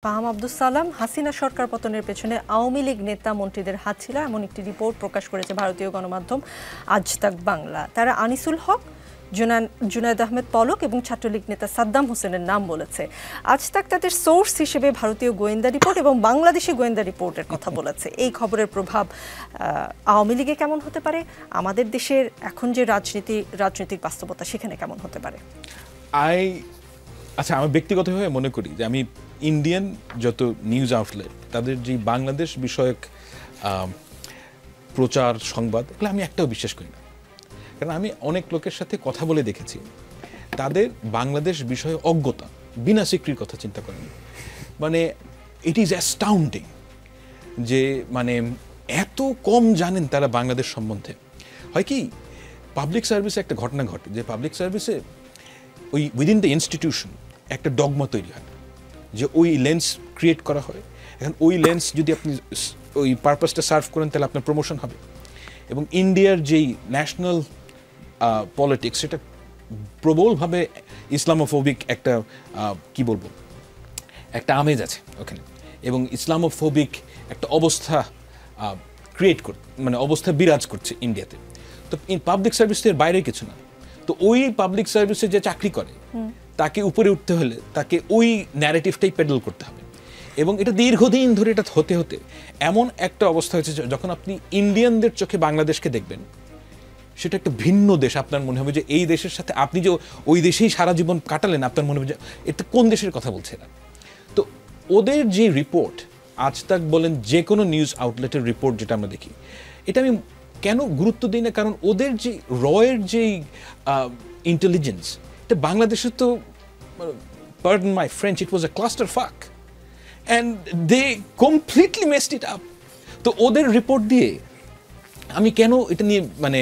ফাহাম আব্দুস সালাম, হাসিনা সরকার পতনের পেছনে আওয়ামী লীগ নেতা মন্ত্রীদের হাত ছিল এমন একটি রিপোর্ট প্রকাশ করেছে ভারতীয় গণমাধ্যম আজ তাক বাংলা। তারা আনিসুল হক, জুনায়েদ আহমেদ পলক এবং ছাত্রলীগ নেতা সাদ্দাম হোসেনের নাম বলেছে। আজ তাক তাদের সোর্স হিসেবে ভারতীয় গোয়েন্দা রিপোর্ট এবং বাংলাদেশি গোয়েন্দা রিপোর্টের কথা বলেছে। এই খবরের প্রভাব আওয়ামী লীগে কেমন হতে পারে, আমাদের দেশের এখন যে রাজনৈতিক বাস্তবতা সেখানে কেমন হতে পারে? আচ্ছা, আমি ব্যক্তিগতভাবে মনে করি যে আমি ইন্ডিয়ান যত নিউজ আউটলেট তাদের যে বাংলাদেশ বিষয়ক প্রচার সংবাদ এগুলো আমি একটাও বিশ্বাস করি না। কারণ আমি অনেক লোকের সাথে কথা বলে দেখেছি তাদের বাংলাদেশ বিষয়ে অজ্ঞতা, বিনা স্বীকৃতির কথা চিন্তা করেন। মানে ইট ইজ অ্যাস্টাউন্ডিং যে মানে এত কম জানেন তারা বাংলাদেশ সম্বন্ধে। হয় কি, পাবলিক সার্ভিসে একটা ঘটনা ঘটে যে পাবলিক সার্ভিসে ওই উইদিন দ্য ইনস্টিটিউশন একটা ডগমা তৈরি হয় যে ওই লেন্স ক্রিয়েট করা হয়। এখন ওই লেন্স যদি আপনি ওই পারপাসটা সার্ভ করেন তাহলে আপনার প্রমোশন হবে। এবং ইন্ডিয়ার যেই ন্যাশনাল পলিটিক্স সেটা প্রবলভাবে ইসলামোফোবিক একটা কি বলবো একটা আমেজ আছে ওখানে, এবং ইসলামোফোবিক একটা অবস্থা ক্রিয়েট মানে অবস্থা বিরাজ করছে ইন্ডিয়াতে। তো পাবলিক সার্ভিস এর বাইরে কিছু না। তো ওই পাবলিক সার্ভিসে যে চাকরি করে তাকে উপরে উঠতে হলে তাকে ওই ন্যারেটিভটাই পেডেল করতে হবে। এবং এটা দীর্ঘদিন ধরে এটা হতে হতে এমন একটা অবস্থা হয়েছে যখন আপনি ইন্ডিয়ানদের চোখে বাংলাদেশকে দেখবেন সেটা একটা ভিন্ন দেশ। আপনার মনে হবে যে এই দেশের সাথে আপনি যে ওই দেশেই সারা জীবন কাটালেন, আপনার মনে হবে যে এটা কোন দেশের কথা বলছে না। তো ওদের যে রিপোর্ট, আজ তাক বলেন যে কোনো নিউজ আউটলেটের রিপোর্ট যেটা আমরা দেখি, এটা আমি কেন গুরুত্ব দিই না, কারণ ওদের যে রয়ের যেই ইন্টেলিজেন্স, এটা বাংলাদেশে তো pardon my French, it was a clusterfuck and they completely messed it up. তো ওদের রিপোর্ট দিয়ে আমি কেন এটা নিয়ে মানে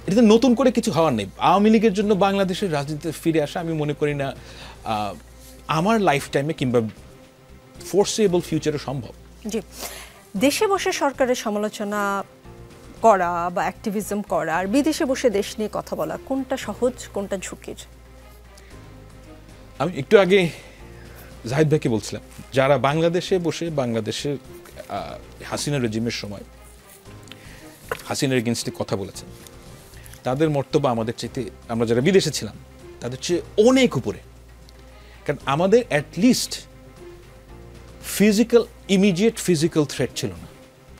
এটাতে নতুন করে কিছু হওয়ার নেই। আওয়ামী লীগের জন্য বাংলাদেশের রাজনীতিতে ফিরে আসা আমি মনে করি না আমার লাইফ টাইমে কিংবা ফোরসেবল ফিউচারে সম্ভব। জি, দেশে বসে সরকারের সমালোচনা করা বা অ্যাক্টিভিজম করা আর বিদেশে বসে দেশ নিয়ে কথা বলা, কোনটা সহজ কোনটা ঝুঁকির? আমি একটু আগে জাহিদ ভাইকে বলছিলাম, যারা বাংলাদেশে বসে বাংলাদেশের হাসিনা রেজিমের সময় হাসিনার এগেনস্টে কথা বলেছেন, তাদের মর্তবা আমাদের চাইতে, আমরা যারা বিদেশে ছিলাম তাদের চেয়ে অনেক উপরে। কারণ আমাদের অ্যাটলিস্ট ইমিডিয়েট ফিজিক্যাল থ্রেট ছিল না।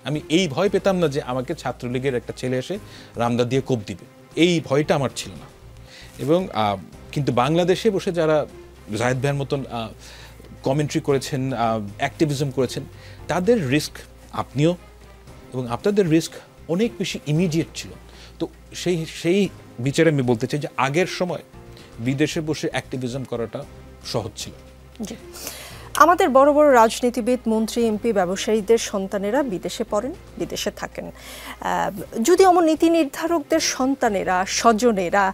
আমি এই ভয় পেতাম না যে আমাকে ছাত্রলীগের একটা ছেলে এসে রামদা দিয়ে কোপ দিবে, এই ভয়টা আমার ছিল না। এবং কিন্তু বাংলাদেশে বসে যারা জাহিদ ভাইয়ের মতন কমেন্ট্রি করেছেন, অ্যাক্টিভিজম করেছেন, তাদের রিস্ক আপনিও এবং আপনাদের রিস্ক অনেক বেশি ইমিডিয়েট ছিল। তো সেই বিচারে আমি বলতে চাই যে আগের সময় বিদেশে বসে অ্যাক্টিভিজম করাটা সহজ ছিল। আমাদের বড় বড় রাজনীতিবিদ, মন্ত্রী, এমপি, ব্যবসায়ীদের সন্তানেরা বিদেশে পড়েন, বিদেশে থাকেন। যদি আমার নীতি নির্ধারকদের সন্তানেরা, স্বজনেরা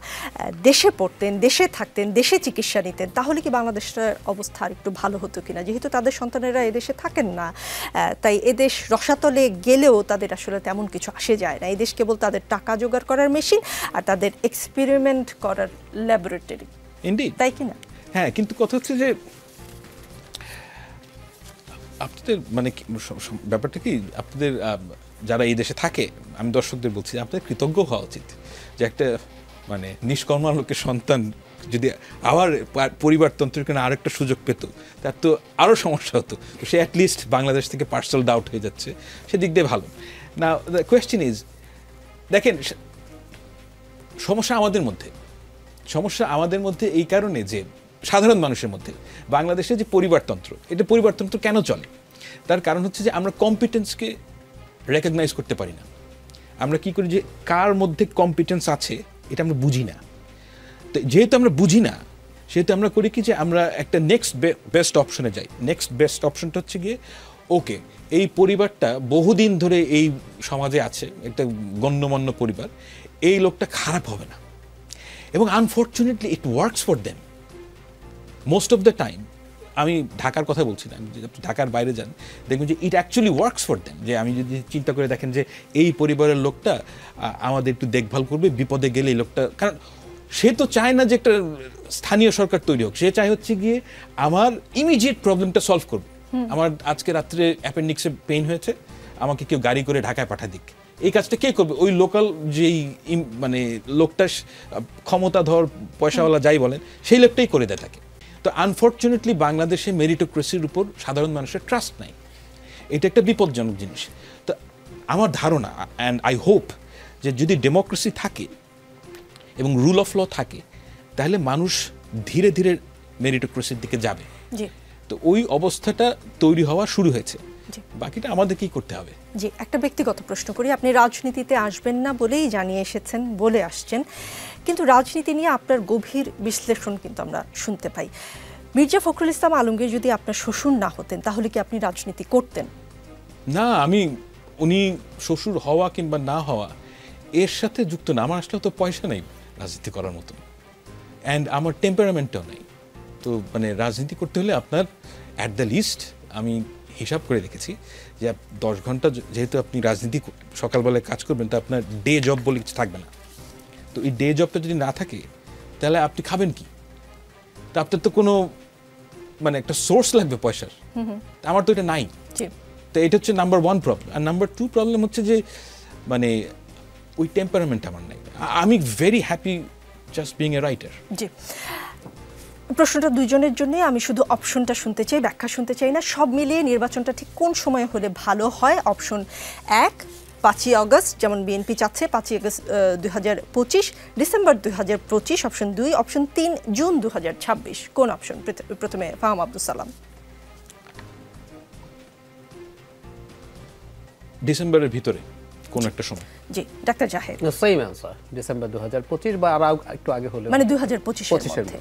দেশে পড়তেন, দেশে থাকতেন, দেশে চিকিৎসা নিতেন, তাহলে কি বাংলাদেশের অবস্থা আর একটু ভালো হতো কিনা? যেহেতু তাদের সন্তানেরা এদেশে থাকেন না, তাই এদেশ রসাতলে গেলেও তাদের আসলে তেমন কিছু আসে যায় না। এদেশ কেবল তাদের টাকা জোগাড় করার মেশিন আর তাদের এক্সপেরিমেন্ট করার ল্যাবরেটরি, তাই কিনা? হ্যাঁ, কিন্তু কথা হচ্ছে যে আপনাদের মানে ব্যাপারটা কি, আপনাদের যারা এই দেশে থাকে, আমি দর্শকদের বলছি, আপনাদের কৃতজ্ঞ হওয়া উচিত যে একটা মানে নিষ্কর্মা লোকের সন্তান যদি আবার পরিবারতন্ত্রের জন্য আরেকটা সুযোগ পেত, তার তো আরও সমস্যা হতো। তো সে অ্যাটলিস্ট বাংলাদেশ থেকে পার্সেল আউট হয়ে যাচ্ছে, সেদিক দিয়ে ভালো না। দ্য কোয়েশ্চেন ইজ, দেখেন সমস্যা আমাদের মধ্যে এই কারণে যে সাধারণ মানুষের মধ্যে বাংলাদেশে যে পরিবারতন্ত্র, এটা পরিবারতন্ত্র কেন চলে, তার কারণ হচ্ছে যে আমরা কম্পিটেন্সকে রেকগনাইজ করতে পারি না। আমরা কি করি যে কার মধ্যে কম্পিটেন্স আছে এটা আমরা বুঝি না। তো যেহেতু আমরা বুঝি না, সেহেতু আমরা করি কি যে আমরা একটা নেক্সট বেস্ট অপশনে যাই। নেক্সট বেস্ট অপশনটা হচ্ছে গিয়ে, ওকে এই পরিবারটা বহুদিন ধরে এই সমাজে আছে, একটা গণ্যমান্য পরিবার, এই লোকটা খারাপ হবে না। এবং unfortunately it works for them most of the time. আমি ঢাকার কথা বলছি না, যদি আপনি ঢাকার বাইরে যান দেখবেন যে it actually works for them. যে আমি যদি চিন্তা করে দেখেন যে এই পরিবারের লোকটা আমাদের একটু দেখভাল করবে, বিপদে গেলে এই লোকটা, কারণ সে তো চায় না যে একটা স্থানীয় সরকার তৈরি হোক, সে চায় হচ্ছে গিয়ে আমার ইমিডিয়েট প্রবলেমটা সলভ করবে। আমার আজকে রাত্রে অ্যাপেন্ডিক্সে পেইন হয়েছে, আমাকে কেউ গাড়ি করে ঢাকায় পাঠা দিক, এই কাজটা কে করবে? ওই লোকাল যেই মানে লোকটা ক্ষমতাধর পয়সাওয়ালা যাই বলেন সেই লোকটাই করে দেয় তাকে। তো আনফর্চুনেটলি বাংলাদেশে মেরিটোক্রেসির উপর সাধারণ মানুষের ট্রাস্ট নাই, এটা একটা বিপজ্জনক জিনিস। তো আমার ধারণা অ্যান্ড আই হোপ যে যদি ডেমোক্রেসি থাকে এবং রুল অফ ল থাকে তাহলে মানুষ ধীরে ধীরে মেরিটোক্রেসির দিকে যাবে। তো ওই অবস্থাটা তৈরি হওয়া শুরু হয়েছে, বাকিটা আমাদের কি করতে হবে। জি, একটা ব্যক্তিগত প্রশ্ন করি। আপনি রাজনীতিতে আসবেন না বলেই জানিয়ে এসেছেন, বলে আসছেন, কিন্তু রাজনীতি নিয়ে আপনার গভীর বিশ্লেষণ কিন্তু আমরা শুনতে পাই। মির্জা ফখরুল ইসলাম আলমগীর যদি আপনার শ্বশুর না হতেন তাহলে কি আপনি রাজনীতি করতেন? না, উনি শ্বশুর হওয়া কিংবা না হওয়া এর সাথে যুক্ত না। আমার আসলে তো পয়সা নেই রাজনীতি করার মতো, অ্যান্ড আমার টেম্পারামেন্টটাও নেই। তো মানে রাজনীতি করতে হলে আপনার অ্যাট দ্য লিস্ট আমি হিসাব করে দেখেছি যে 10 ঘন্টা যেহেতু আপনি রাজনীতি সকালবেলায় কাজ করবেন, তো আপনার ডে জব বলে কিছু থাকবে না। তো এই ডে জবটা যদি না থাকে তাহলে আপনি খাবেন কি? তা আপনার তো কোনো মানে একটা সোর্স লাগবে পয়সার, আমার তো এটা নাই। তো এটা হচ্ছে নাম্বার 1 প্রবলেম। আর নাম্বার 2 প্রবলেম হচ্ছে যে মানে ওই টেম্পারামেন্ট আমার নাই। আমি very happy just being a writer. জি, প্রশ্নটা দুইজনের জন্য, আমি শুধু অপশনটা শুনতে চাই, ব্যাখ্যা শুনতে চাই না। সব মিলিয়ে নির্বাচনটা ঠিক কোন সময় হলে ভালো হয়? অপশন 1 5ই আগস্ট, যেমন বিএনপি চাচ্ছে 5ই August 2025, December 2025, option 2, option 3 June 2026। কোন অপশন? প্রথমে ফাহাম আব্দুল সালাম। ডিসেম্বরের ভিতরে কোন একটা সময়। জি, ডাক্তার জাহেদ। সেম অ্যানসার, ডিসেম্বর 2025 বা আর একটু আগে হলে, মানে 2025 এর মধ্যে।